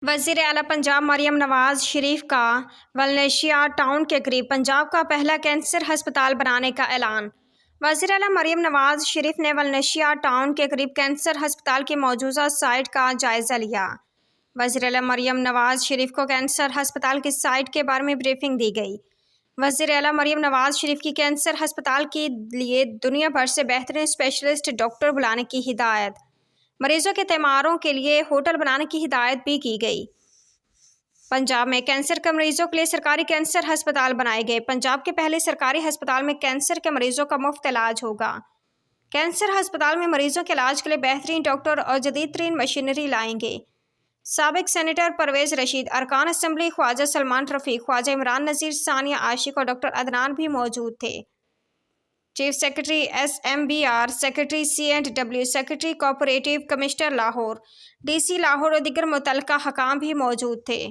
وزیر اعلیٰ پنجاب مریم نواز شریف کا والنشیہ ٹاؤن کے قریب پنجاب کا پہلا کینسر ہسپتال بنانے کا اعلان۔ وزیر اعلیٰ مریم نواز شریف نے والنشیہ ٹاؤن کے قریب کینسر ہسپتال کی موجودہ سائٹ کا جائزہ لیا۔ وزیر اعلیٰ مریم نواز شریف کو کینسر ہسپتال کی سائٹ کے بارے میں بریفنگ دی گئی۔ وزیر اعلیٰ مریم نواز شریف کی کینسر ہسپتال کے لیے دنیا بھر سے بہترین اسپیشلسٹ ڈاکٹر بلانے کی ہدایت۔ مریضوں کے تیماروں کے لیے ہوٹل بنانے کی ہدایت بھی کی گئی۔ پنجاب میں کینسر کے مریضوں کے لیے سرکاری کینسر ہسپتال بنائے گئے۔ پنجاب کے پہلے سرکاری ہسپتال میں کینسر کے مریضوں کا مفت علاج ہوگا۔ کینسر ہسپتال میں مریضوں کے علاج کے لیے بہترین ڈاکٹر اور جدید ترین مشینری لائیں گے۔ سابق سینیٹر پرویز رشید، ارکان اسمبلی خواجہ سلمان رفیق، خواجہ عمران نذیر، ثانیہ عاشق اور ڈاکٹر عدنان بھی موجود تھے۔ Chief secretary S M B R, secretary C and W, secretary cooperative, commissioner Lahore, D C Lahore اور دیگر متعلقہ حکام بھی موجود تھے۔